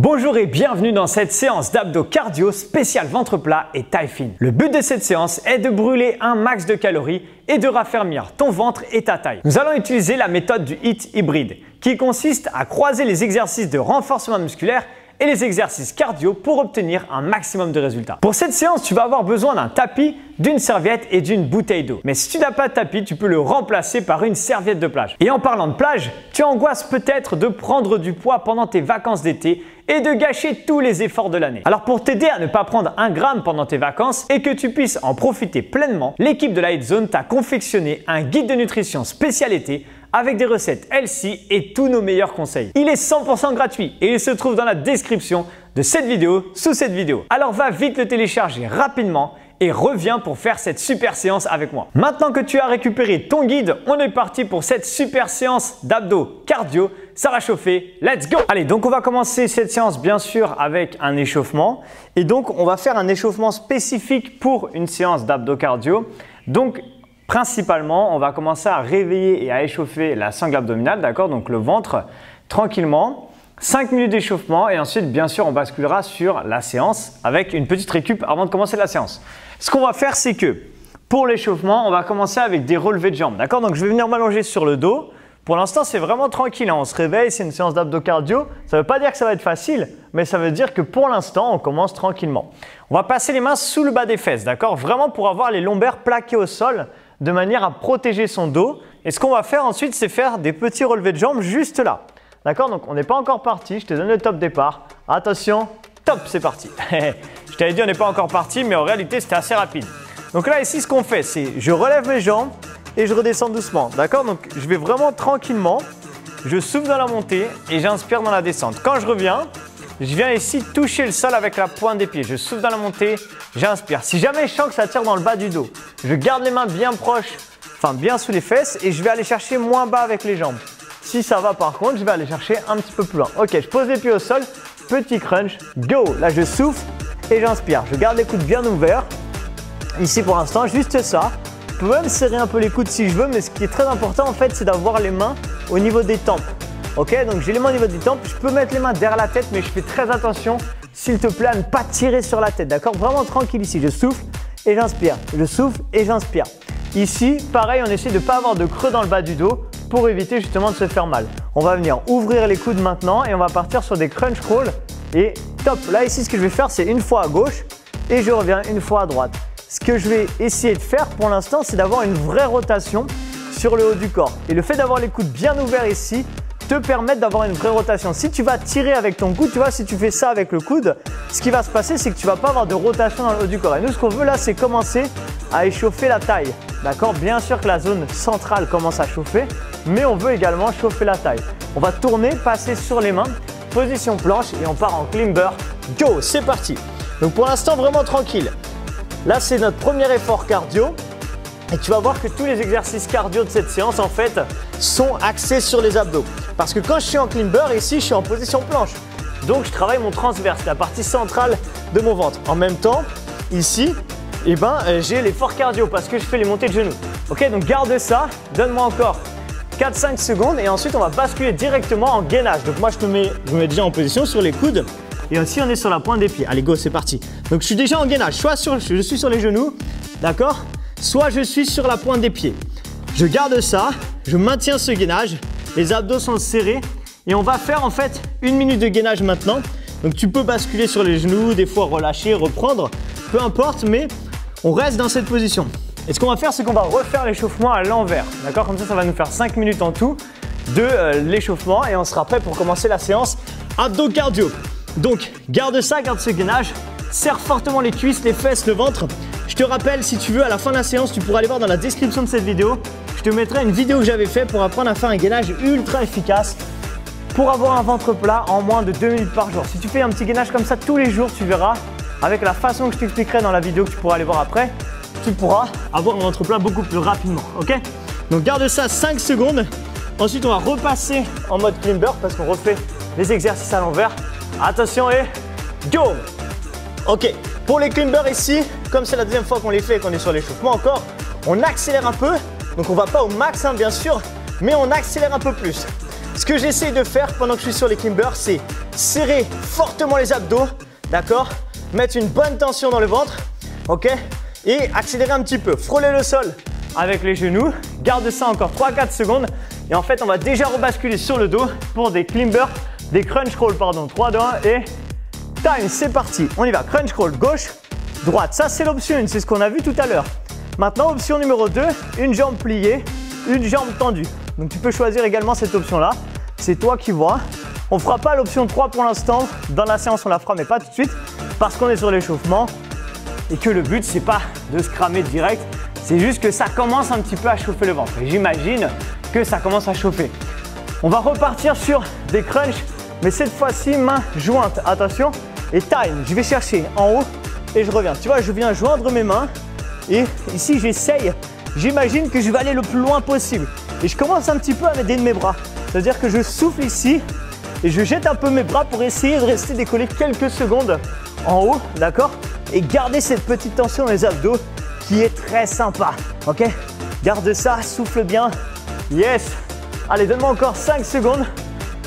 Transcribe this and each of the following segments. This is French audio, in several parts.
Bonjour et bienvenue dans cette séance d'abdos cardio spécial ventre plat et taille fine. Le but de cette séance est de brûler un max de calories et de raffermir ton ventre et ta taille. Nous allons utiliser la méthode du HIIT hybride qui consiste à croiser les exercices de renforcement musculaire et les exercices cardio pour obtenir un maximum de résultats. Pour cette séance, tu vas avoir besoin d'un tapis, d'une serviette et d'une bouteille d'eau. Mais si tu n'as pas de tapis, tu peux le remplacer par une serviette de plage. Et en parlant de plage, tu angoisses peut-être de prendre du poids pendant tes vacances d'été et de gâcher tous les efforts de l'année. Alors pour t'aider à ne pas prendre 1 gramme pendant tes vacances et que tu puisses en profiter pleinement, l'équipe de la HIIT Zone t'a confectionné un guide de nutrition spécial été avec des recettes healthy et tous nos meilleurs conseils. Il est 100% gratuit et il se trouve dans la description de cette vidéo, sous cette vidéo. Alors va vite le télécharger rapidement et reviens pour faire cette super séance avec moi. Maintenant que tu as récupéré ton guide, on est parti pour cette super séance d'abdos cardio. Ça va chauffer, let's go! Allez, donc on va commencer cette séance bien sûr avec un échauffement. Et donc on va faire un échauffement spécifique pour une séance d'abdos cardio. Donc principalement, on va commencer à réveiller et à échauffer la sangle abdominale, d'accord? Donc le ventre tranquillement. 5 minutes d'échauffement et ensuite, bien sûr, on basculera sur la séance avec une petite récup avant de commencer la séance. Ce qu'on va faire, c'est que pour l'échauffement, on va commencer avec des relevés de jambes, d'accord? Donc je vais venir m'allonger sur le dos. Pour l'instant, c'est vraiment tranquille, hein. On se réveille, c'est une séance d'abdos cardio. Ça ne veut pas dire que ça va être facile, mais ça veut dire que pour l'instant, on commence tranquillement. On va passer les mains sous le bas des fesses, d'accord? Vraiment pour avoir les lombaires plaqués au sol de manière à protéger son dos. Et ce qu'on va faire ensuite, c'est faire des petits relevés de jambes juste là. D'accord? Donc on n'est pas encore parti. Je te donne le top départ. Attention, top, c'est parti. Je t'avais dit on n'est pas encore parti, mais en réalité, c'était assez rapide. Donc là, ici, ce qu'on fait, c'est je relève mes jambes et je redescends doucement. D'accord? Donc je vais vraiment tranquillement. Je souffle dans la montée et j'inspire dans la descente. Quand je reviens, je viens ici toucher le sol avec la pointe des pieds. Je souffle dans la montée, j'inspire. Si jamais je sens que ça tire dans le bas du dos, je garde les mains bien proches, enfin bien sous les fesses et je vais aller chercher moins bas avec les jambes. Si ça va par contre, je vais aller chercher un petit peu plus loin. Ok, je pose les pieds au sol, petit crunch, go! Là, je souffle et j'inspire. Je garde les coudes bien ouverts. Ici pour l'instant, juste ça. Je peux même serrer un peu les coudes si je veux, mais ce qui est très important en fait, c'est d'avoir les mains au niveau des tempes. Ok, donc j'ai les mains au niveau des tempes. Je peux mettre les mains derrière la tête, mais je fais très attention, s'il te plaît, à ne pas tirer sur la tête. D'accord? Vraiment tranquille ici. Je souffle et j'inspire. Je souffle et j'inspire. Ici, pareil, on essaie de ne pas avoir de creux dans le bas du dos pour éviter justement de se faire mal. On va venir ouvrir les coudes maintenant et on va partir sur des crunch crawls et top. Là ici, ce que je vais faire, c'est une fois à gauche et je reviens une fois à droite. Ce que je vais essayer de faire pour l'instant, c'est d'avoir une vraie rotation sur le haut du corps. Et le fait d'avoir les coudes bien ouverts ici te permet d'avoir une vraie rotation. Si tu vas tirer avec ton coude, tu vois, si tu fais ça avec le coude, ce qui va se passer, c'est que tu ne vas pas avoir de rotation dans le haut du corps. Et nous, ce qu'on veut là, c'est commencer à échauffer la taille. D'accord? Bien sûr que la zone centrale commence à chauffer, mais on veut également chauffer la taille. On va tourner, passer sur les mains, position planche et on part en climber. Go! C'est parti! Donc pour l'instant, vraiment tranquille. Là, c'est notre premier effort cardio. Et tu vas voir que tous les exercices cardio de cette séance, en fait, sont axés sur les abdos. Parce que quand je suis en climber, ici, je suis en position planche. Donc, je travaille mon transverse, la partie centrale de mon ventre. En même temps, ici, j'ai l'effort cardio parce que je fais les montées de genoux. Ok, donc garde ça. Donne-moi encore 4-5 secondes et ensuite, on va basculer directement en gainage. Donc, moi, je me mets déjà en position sur les coudes. Et aussi, on est sur la pointe des pieds. Allez, go, c'est parti. Donc, je suis déjà en gainage. Soit je suis sur les genoux, d'accord? Soit je suis sur la pointe des pieds. Je garde ça, je maintiens ce gainage, les abdos sont serrés et on va faire en fait 1 minute de gainage maintenant. Donc tu peux basculer sur les genoux, des fois relâcher, reprendre, peu importe, mais on reste dans cette position. Et ce qu'on va faire, c'est qu'on va refaire l'échauffement à l'envers. D'accord? Comme ça va nous faire 5 minutes en tout de l'échauffement et on sera prêt pour commencer la séance abdos cardio. Donc garde ça, garde ce gainage, serre fortement les cuisses, les fesses, le ventre. Je te rappelle, si tu veux, à la fin de la séance, tu pourras aller voir dans la description de cette vidéo. Je te mettrai une vidéo que j'avais faite pour apprendre à faire un gainage ultra efficace pour avoir un ventre plat en moins de 2 minutes par jour. Si tu fais un petit gainage comme ça tous les jours, tu verras, avec la façon que je t'expliquerai dans la vidéo que tu pourras aller voir après, tu pourras avoir un ventre plat beaucoup plus rapidement. Ok? Donc garde ça 5 secondes. Ensuite, on va repasser en mode climber parce qu'on refait les exercices à l'envers. Attention et go! Ok, pour les climbers ici, comme c'est la deuxième fois qu'on les fait et qu'on est sur l'échauffement encore, on accélère un peu. Donc on ne va pas au max, hein, bien sûr, mais on accélère un peu plus. Ce que j'essaie de faire pendant que je suis sur les climbers, c'est serrer fortement les abdos, d'accord? Mettre une bonne tension dans le ventre, ok? Et accélérer un petit peu, frôler le sol avec les genoux, garde ça encore 3-4 secondes et en fait on va déjà rebasculer sur le dos pour des climbers, des crunch crawl pardon, 3, 2, 1 et time, c'est parti, on y va, crunch crawl, gauche, droite, ça c'est l'option 1, c'est ce qu'on a vu tout à l'heure. Maintenant option numéro 2, une jambe pliée, une jambe tendue, donc tu peux choisir également cette option là, c'est toi qui vois. On ne fera pas l'option 3 pour l'instant, dans la séance on la fera mais pas tout de suite parce qu'on est sur l'échauffement et que le but c'est pas de se cramer direct. C'est juste que ça commence un petit peu à chauffer le ventre. Et j'imagine que ça commence à chauffer. On va repartir sur des crunchs, mais cette fois-ci, main jointe. Attention. Et time. Je vais chercher en haut et je reviens. Tu vois, je viens joindre mes mains. Et ici, j'essaye. J'imagine que je vais aller le plus loin possible. Et je commence un petit peu à m'aider de mes bras. C'est-à-dire que je souffle ici et je jette un peu mes bras pour essayer de rester décollé quelques secondes en haut. D'accord? Et garder cette petite tension dans les abdos qui est très sympa, ok? Garde ça, souffle bien, yes! Allez, donne-moi encore 5 secondes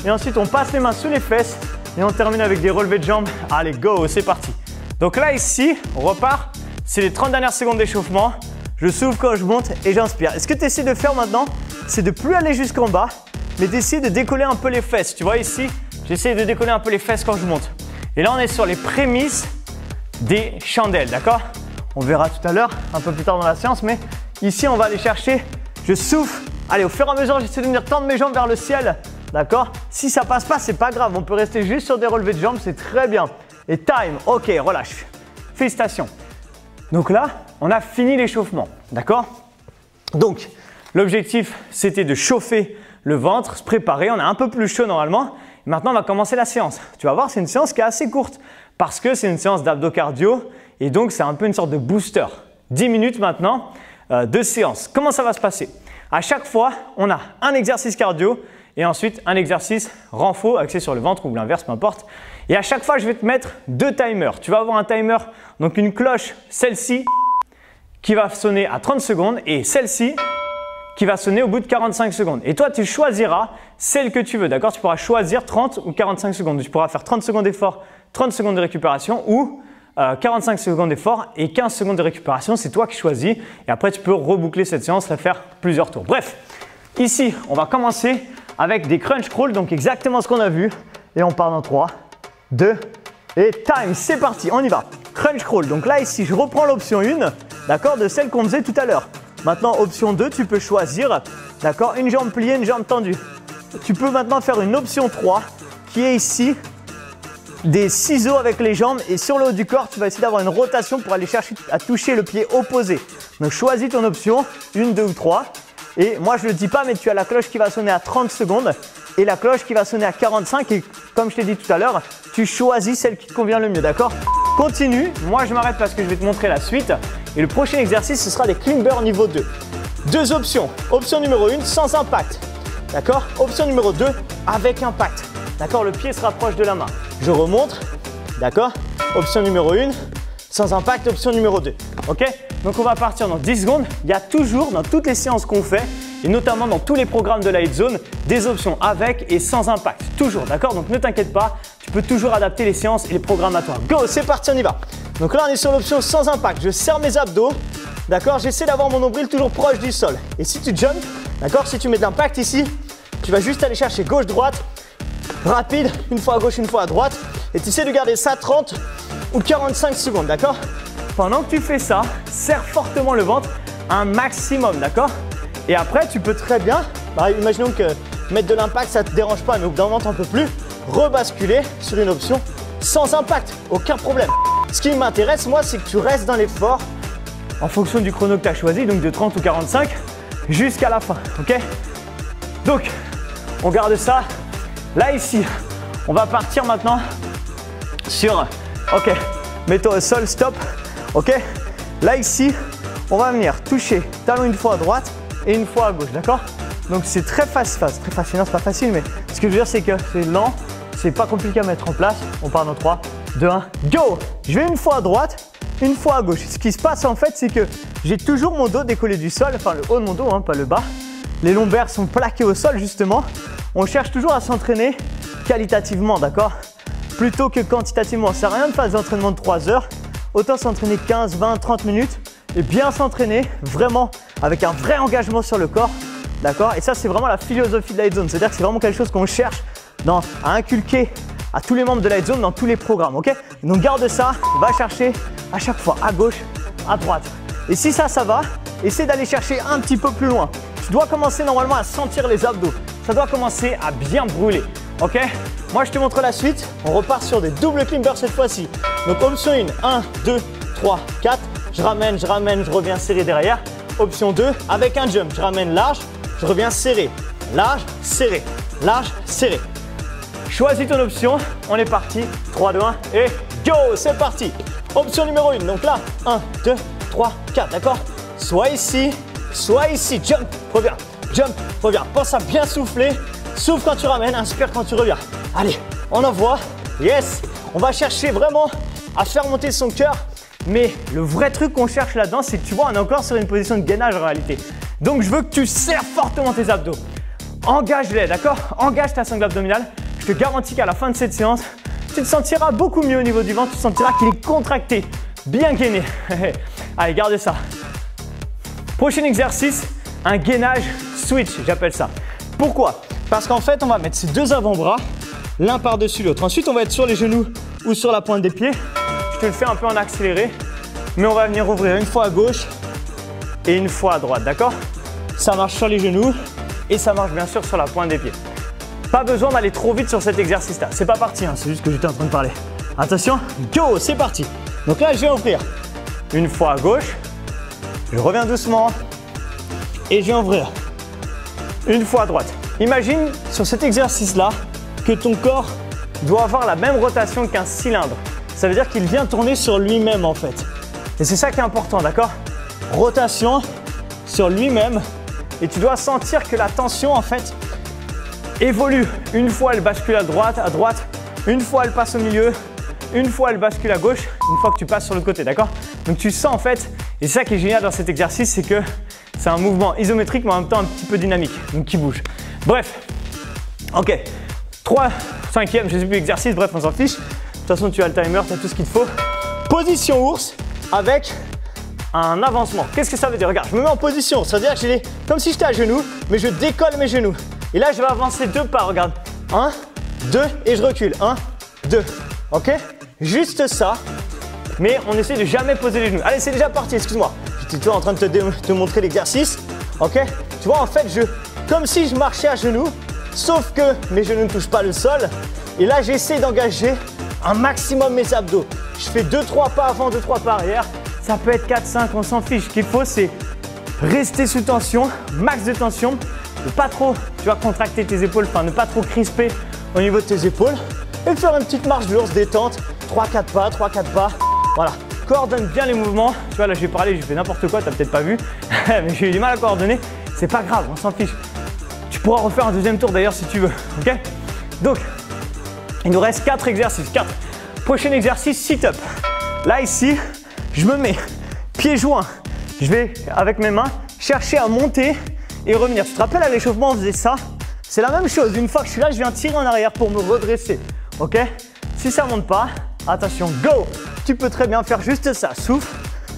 et ensuite on passe les mains sous les fesses et on termine avec des relevés de jambes. Allez, go, c'est parti! Donc là, ici, on repart, c'est les 30 dernières secondes d'échauffement. Je souffle quand je monte et j'inspire. Et ce que tu essaies de faire maintenant, c'est de ne plus aller jusqu'en bas, mais d'essayer de décoller un peu les fesses. Tu vois ici, j'essaie de décoller un peu les fesses quand je monte. Et là, on est sur les prémices des chandelles, d'accord? On verra tout à l'heure, un peu plus tard dans la séance, mais ici, on va aller chercher, je souffle. Allez, au fur et à mesure, j'essaie de venir tendre mes jambes vers le ciel, d'accord? Si ça passe pas, c'est pas grave, on peut rester juste sur des relevés de jambes, c'est très bien. Et time, ok, relâche. Félicitations. Donc là, on a fini l'échauffement, d'accord? Donc, l'objectif, c'était de chauffer le ventre, se préparer, on est un peu plus chaud normalement. Maintenant, on va commencer la séance. Tu vas voir, c'est une séance qui est assez courte parce que c'est une séance d'abdos cardio. Et donc, c'est un peu une sorte de booster. 10 minutes maintenant de séance. Comment ça va se passer? À chaque fois, on a un exercice cardio et ensuite un exercice renfo axé sur le ventre ou l'inverse, peu importe. Et à chaque fois, je vais te mettre 2 timers. Tu vas avoir un timer, donc une cloche, celle-ci, qui va sonner à 30 secondes et celle-ci qui va sonner au bout de 45 secondes. Et toi, tu choisiras celle que tu veux, d'accord? Tu pourras choisir 30 ou 45 secondes. Tu pourras faire 30 secondes d'effort, 30 secondes de récupération ou 45 secondes d'effort et 15 secondes de récupération, c'est toi qui choisis. Et après, tu peux reboucler cette séance, la faire plusieurs tours. Bref, ici, on va commencer avec des crunch crawl, donc exactement ce qu'on a vu. Et on part dans 3, 2 et time. C'est parti, on y va. Crunch crawl. Donc là, ici, je reprends l'option 1, d'accord, de celle qu'on faisait tout à l'heure. Maintenant, option 2, tu peux choisir, d'accord, une jambe pliée, une jambe tendue. Tu peux maintenant faire une option 3 qui est ici. Des ciseaux avec les jambes et sur le haut du corps, tu vas essayer d'avoir une rotation pour aller chercher à toucher le pied opposé. Donc choisis ton option, 1, 2 ou 3. Et moi je ne le dis pas, mais tu as la cloche qui va sonner à 30 secondes et la cloche qui va sonner à 45. Et comme je t'ai dit tout à l'heure, tu choisis celle qui te convient le mieux, d'accord? Continue, moi je m'arrête parce que je vais te montrer la suite. Et le prochain exercice, ce sera les climbers niveau 2. 2 options. Option numéro 1, sans impact. D'accord? Option numéro 2, avec impact. D'accord? Le pied se rapproche de la main. Je remonte, d'accord? Option numéro 1, sans impact, option numéro 2. Ok? Donc on va partir dans 10 secondes. Il y a toujours dans toutes les séances qu'on fait, et notamment dans tous les programmes de la Hit Zone, des options avec et sans impact. Toujours, d'accord? Donc ne t'inquiète pas, tu peux toujours adapter les séances et les programmes à toi. Go, c'est parti, on y va. Donc là, on est sur l'option sans impact. Je serre mes abdos, d'accord? J'essaie d'avoir mon nombril toujours proche du sol. Et si tu jumps, d'accord? Si tu mets de l'impact ici, tu vas juste aller chercher gauche-droite. Rapide, une fois à gauche, une fois à droite. Et tu essaies de garder ça 30 ou 45 secondes, d'accord? Pendant que tu fais ça, serre fortement le ventre un maximum, d'accord? Et après, tu peux très bien, imaginons que mettre de l'impact, ça ne te dérange pas, mais au bout d'un moment, tu n'en peux plus, rebasculer sur une option sans impact, aucun problème. Ce qui m'intéresse, moi, c'est que tu restes dans l'effort en fonction du chrono que tu as choisi, donc de 30 ou 45 jusqu'à la fin, ok? Donc, on garde ça. Là, ici, on va partir maintenant sur, ok, mets-toi au sol, stop, ok. Là, ici, on va venir toucher talon une fois à droite et une fois à gauche, d'accord? Donc, c'est très facile, non, c'est pas facile, mais ce que je veux dire, c'est que c'est lent, c'est pas compliqué à mettre en place. On part dans 3, 2, 1, go! Je vais une fois à droite, une fois à gauche. Ce qui se passe, en fait, c'est que j'ai toujours mon dos décollé du sol, enfin le haut de mon dos, hein, pas le bas. Les lombaires sont plaqués au sol, justement. on cherche toujours à s'entraîner qualitativement, d'accord? Plutôt que quantitativement. Ça sert à rien de faire des entraînements de 3 heures. Autant s'entraîner 15, 20, 30 minutes et bien s'entraîner vraiment avec un vrai engagement sur le corps, d'accord? Et ça, c'est vraiment la philosophie de Light Zone. C'est-à-dire que c'est vraiment quelque chose qu'on cherche à inculquer à tous les membres de Light Zone dans tous les programmes, ok? Donc garde ça, va chercher à chaque fois à gauche, à droite. Et si ça va, essaie d'aller chercher un petit peu plus loin. Tu dois commencer normalement à sentir les abdos. Ça doit commencer à bien brûler, ok? Moi, je te montre la suite. On repart sur des doubles climbers cette fois-ci. Donc option 1, 1, 2, 3, 4. Je ramène, je reviens serré derrière. Option 2, avec un jump, je ramène large, je reviens serré. Large, serré, large, serré. Choisis ton option, on est parti. 3, 2, 1 et go, c'est parti. Option numéro 1, donc là, 1, 2, 3, 4, d'accord? Soit ici, jump, reviens. Pense à bien souffler. Souffle quand tu ramènes, inspire quand tu reviens. Allez, on envoie. Yes, on va chercher vraiment à faire monter son cœur. Mais le vrai truc qu'on cherche là-dedans, c'est que tu vois, on est encore sur une position de gainage en réalité. Donc, je veux que tu serres fortement tes abdos. Engage-les, d'accord? Engage ta sangle abdominale. Je te garantis qu'à la fin de cette séance, tu te sentiras beaucoup mieux au niveau du ventre. Tu sentiras qu'il est contracté, bien gainé. Allez, gardez ça. Prochain exercice, un gainage switch, j'appelle ça. Pourquoi? Parce qu'en fait, on va mettre ces deux avant-bras l'un par-dessus l'autre. Ensuite, on va être sur les genoux ou sur la pointe des pieds. Je te le fais un peu en accéléré, mais on va venir ouvrir une fois à gauche et une fois à droite, d'accord? Ça marche sur les genoux et ça marche bien sûr sur la pointe des pieds. Pas besoin d'aller trop vite sur cet exercice-là. C'est pas parti, hein, c'est juste que j'étais en train de parler. Attention, go, c'est parti. Donc là, je vais ouvrir une fois à gauche. Je reviens doucement et je vais ouvrir une fois à droite. Imagine sur cet exercice-là que ton corps doit avoir la même rotation qu'un cylindre. Ça veut dire qu'il vient tourner sur lui-même en fait. Et c'est ça qui est important, d'accord? Rotation sur lui-même et tu dois sentir que la tension en fait évolue. Une fois elle bascule à droite, une fois elle passe au milieu, une fois elle bascule à gauche, une fois que tu passes sur le côté, d'accord? Donc tu sens en fait, et c'est ça qui est génial dans cet exercice, c'est que c'est un mouvement isométrique mais en même temps un petit peu dynamique, donc qui bouge. Bref, ok, 3, 5e, je ne sais plus exercice, bref on s'en fiche. De toute façon tu as le timer, tu as tout ce qu'il te faut. Position ours avec un avancement. Qu'est-ce que ça veut dire? Regarde, je me mets en position, ça veut dire que j'ai comme si j'étais à genoux, mais je décolle mes genoux. Et là je vais avancer 2 pas, regarde. 1, 2 et je recule. 1, 2, ok? Juste ça, mais on essaie de jamais poser les genoux. Allez, c'est déjà parti, excuse-moi. J'étais toujours en train de te montrer l'exercice, ok? Tu vois, en fait, comme si je marchais à genoux, sauf que mes genoux ne touchent pas le sol. Et là, j'essaie d'engager un maximum mes abdos. Je fais 2-3 pas avant, 2-3 pas arrière. Ça peut être 4-5, on s'en fiche. Ce qu'il faut, c'est rester sous tension, max de tension. Ne pas trop, tu vas contracter tes épaules, enfin ne pas trop crisper au niveau de tes épaules. Et faire une petite marche de l'ours détente. 3-4 pas, 3-4 pas. Voilà. Coordonne bien les mouvements. Tu vois, là, j'ai parlé, j'ai fait n'importe quoi, tu n'as peut-être pas vu. Mais j'ai eu du mal à coordonner. C'est pas grave, on s'en fiche. Tu pourras refaire un deuxième tour d'ailleurs si tu veux. Ok? Donc, il nous reste 4 exercices. 4. Prochain exercice, sit-up. Là, ici, je me mets pieds joints. Je vais, avec mes mains, chercher à monter et revenir. Tu te rappelles à l'échauffement, on faisait ça? C'est la même chose. Une fois que je suis là, je viens tirer en arrière pour me redresser. Ok? Si ça ne monte pas, attention, go! Tu peux très bien faire juste ça. Souffle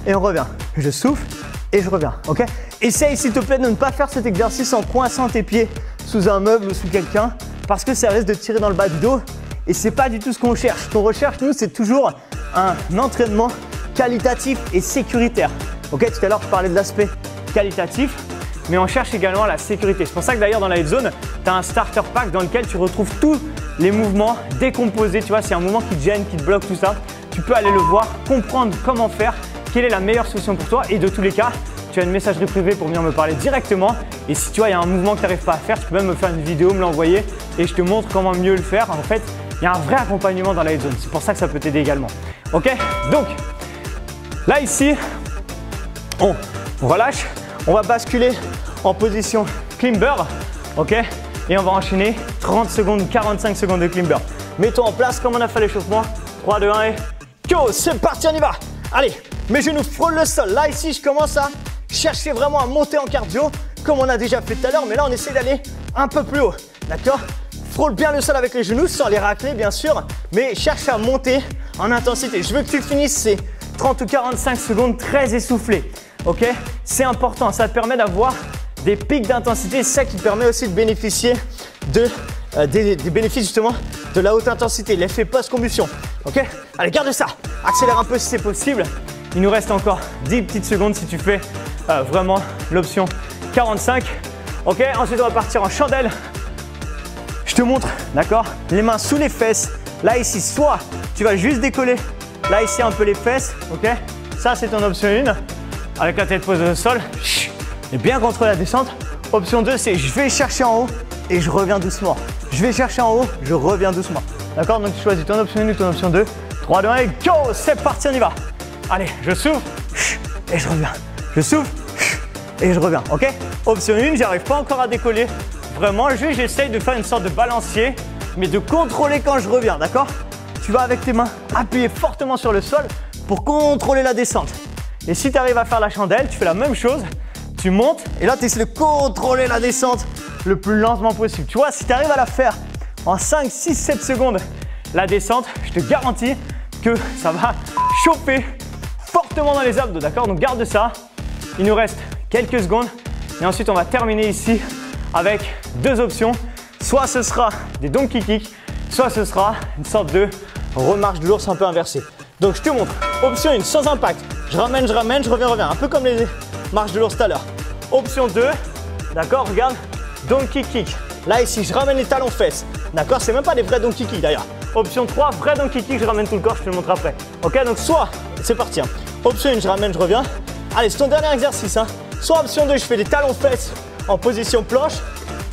et on revient. Je souffle et je reviens. Ok? Essaye s'il te plaît de ne pas faire cet exercice en coinçant tes pieds sous un meuble ou sous quelqu'un parce que ça risque de tirer dans le bas du dos et c'est pas du tout ce qu'on cherche. Ce qu'on recherche, nous, c'est toujours un entraînement qualitatif et sécuritaire. Ok? Tout à l'heure, je parlais de l'aspect qualitatif, mais on cherche également la sécurité. C'est pour ça que d'ailleurs, dans la Light Zone, tu as un starter pack dans lequel tu retrouves tous les mouvements décomposés. Tu vois, c'est un mouvement qui te gêne, qui te bloque, tout ça. Tu peux aller le voir, comprendre comment faire, quelle est la meilleure solution pour toi. Et de tous les cas, tu as une messagerie privée pour venir me parler directement. Et si tu vois, il y a un mouvement que tu n'arrives pas à faire, tu peux même me faire une vidéo, me l'envoyer et je te montre comment mieux le faire. En fait, il y a un vrai accompagnement dans la Light Zone. C'est pour ça que ça peut t'aider également. Ok? Donc, là ici, on relâche. On va basculer en position climber. Ok? Et on va enchaîner 30 secondes, 45 secondes de climber. Mets-toi en place comme on a fait l'échauffement. 3, 2, 1 et go! C'est parti, on y va! Allez, mes genoux frôlent le sol. Là, ici, je commence à chercher vraiment à monter en cardio comme on a déjà fait tout à l'heure. Mais là, on essaie d'aller un peu plus haut. d'accord? Frôle bien le sol avec les genoux sans les racler bien sûr, mais cherche à monter en intensité. Je veux que tu finisses ces 30 ou 45 secondes très essoufflées, ok? C'est important, ça te permet d'avoir des pics d'intensité, c'est ça qui te permet aussi de bénéficier des bénéfices justement de la haute intensité, l'effet post-combustion, ok? Allez, garde ça, accélère un peu si c'est possible. Il nous reste encore 10 petites secondes si tu fais vraiment l'option 45, ok? Ensuite, on va partir en chandelle. Je te montre, d'accord? Les mains sous les fesses. Là, ici, soit tu vas juste décoller. Là, ici, un peu les fesses, ok? Ça, c'est ton option 1. Avec la tête posée au sol. Et bien contrôler la descente. Option 2, c'est je vais chercher en haut et je reviens doucement. Je vais chercher en haut, je reviens doucement. D'accord? Donc, tu choisis ton option 1 ou ton option 2. 3, 2, 1 et go! C'est parti, on y va. Allez, je souffle et je reviens. Je souffle et je reviens, ok? Option 1, j'arrive pas encore à décoller. Vraiment, j'essaye de faire une sorte de balancier, mais de contrôler quand je reviens, d'accord? Tu vas avec tes mains appuyer fortement sur le sol pour contrôler la descente. Et si tu arrives à faire la chandelle, tu fais la même chose. Tu montes et là, tu essaies de contrôler la descente le plus lentement possible. Tu vois, si tu arrives à la faire en 5, 6, 7 secondes, la descente, je te garantis que ça va chauffer fortement dans les abdos, d'accord? Donc garde ça. Il nous reste quelques secondes et ensuite on va terminer ici avec deux options. Soit ce sera des donkey kicks, soit ce sera une sorte de remarche de l'ours un peu inversée. Donc je te montre. Option 1, sans impact. Je ramène, je reviens. Un peu comme les marches de l'ours tout à l'heure. Option 2, d'accord, regarde, donkey kick. Là ici, je ramène les talons fesses. D'accord, c'est même pas des vrais donkey kicks d'ailleurs. Option 3, vrai donkey kick, je ramène tout le corps, je te le montre après. Ok, donc soit, c'est parti. Hein. Option 1, je ramène, je reviens. Allez, c'est ton dernier exercice. Hein. Soit option 2, je fais des talons fesses en position planche.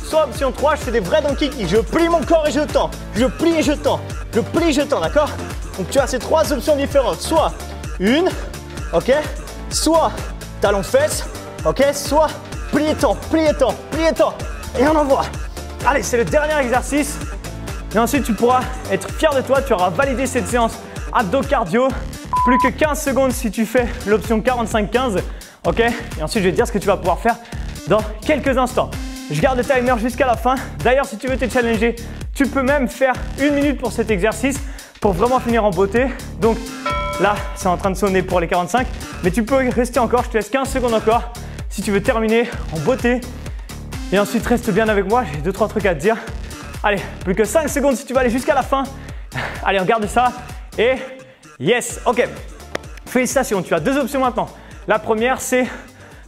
Soit option 3, je fais des vrais donkey kicks. Je plie mon corps et je tends. Je plie et je tends. Je plie et je tends, d'accord? Donc tu as ces trois options différentes. Soit une, ok? Soit talons fesses, ok? Soit plié tend, plié tend, plié tend. Et on envoie. Allez, c'est le dernier exercice. Et ensuite, tu pourras être fier de toi. Tu auras validé cette séance abdos cardio. Plus que 15 secondes si tu fais l'option 45-15. Ok? Et ensuite, je vais te dire ce que tu vas pouvoir faire dans quelques instants. Je garde le timer jusqu'à la fin. D'ailleurs, si tu veux te challenger, tu peux même faire 1 minute pour cet exercice pour vraiment finir en beauté. Donc là, c'est en train de sonner pour les 45. Mais tu peux rester encore. Je te laisse 15 secondes encore si tu veux terminer en beauté. Et ensuite, reste bien avec moi. J'ai 2-3 trucs à te dire. Allez, plus que 5 secondes si tu veux aller jusqu'à la fin. Allez, on garde ça. Et yes, ok. Félicitations, tu as deux options maintenant. La première, c'est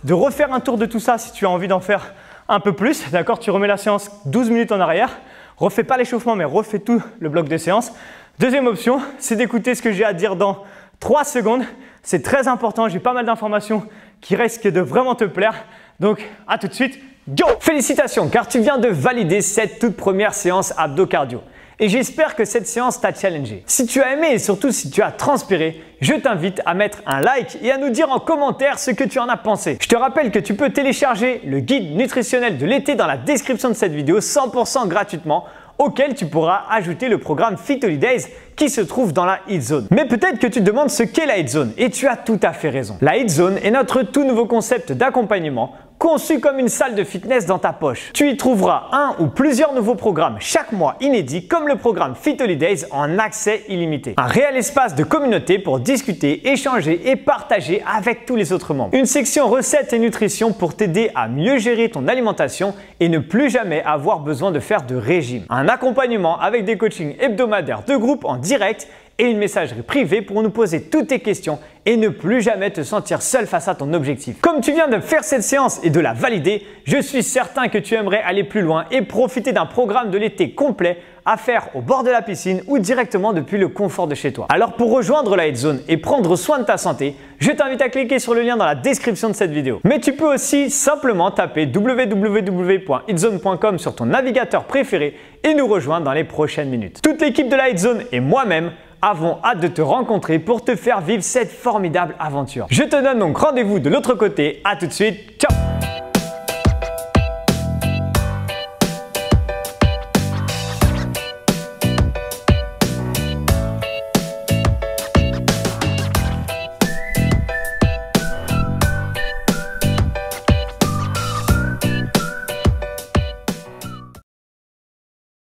de refaire un tour de tout ça si tu as envie d'en faire un peu plus. D'accord, tu remets la séance 12 minutes en arrière. Refais pas l'échauffement, mais refais tout le bloc de séance. Deuxième option, c'est d'écouter ce que j'ai à dire dans 3 secondes. C'est très important, j'ai pas mal d'informations qui risquent de vraiment te plaire. Donc, à tout de suite. Go! Félicitations, car tu viens de valider cette toute première séance abdos cardio. Et j'espère que cette séance t'a challengé. Si tu as aimé et surtout si tu as transpiré, je t'invite à mettre un like et à nous dire en commentaire ce que tu en as pensé. Je te rappelle que tu peux télécharger le guide nutritionnel de l'été dans la description de cette vidéo 100% gratuitement, auquel tu pourras ajouter le programme Fit Holidays qui se trouve dans la Hit Zone. Mais peut-être que tu te demandes ce qu'est la Hit Zone et tu as tout à fait raison. La Hit Zone est notre tout nouveau concept d'accompagnement conçu comme une salle de fitness dans ta poche. Tu y trouveras un ou plusieurs nouveaux programmes chaque mois inédits comme le programme Fit Holidays en accès illimité. Un réel espace de communauté pour discuter, échanger et partager avec tous les autres membres. Une section recettes et nutrition pour t'aider à mieux gérer ton alimentation et ne plus jamais avoir besoin de faire de régime. Un accompagnement avec des coachings hebdomadaires de groupe en direct et une messagerie privée pour nous poser toutes tes questions et ne plus jamais te sentir seul face à ton objectif. Comme tu viens de faire cette séance et de la valider, je suis certain que tu aimerais aller plus loin et profiter d'un programme de l'été complet à faire au bord de la piscine ou directement depuis le confort de chez toi. Alors pour rejoindre la Hit Zone et prendre soin de ta santé, je t'invite à cliquer sur le lien dans la description de cette vidéo. Mais tu peux aussi simplement taper www.hitzone.com sur ton navigateur préféré et nous rejoindre dans les prochaines minutes. Toute l'équipe de la Hit Zone et moi-même avons hâte de te rencontrer pour te faire vivre cette formidable aventure. Je te donne donc rendez-vous de l'autre côté. À tout de suite. Ciao!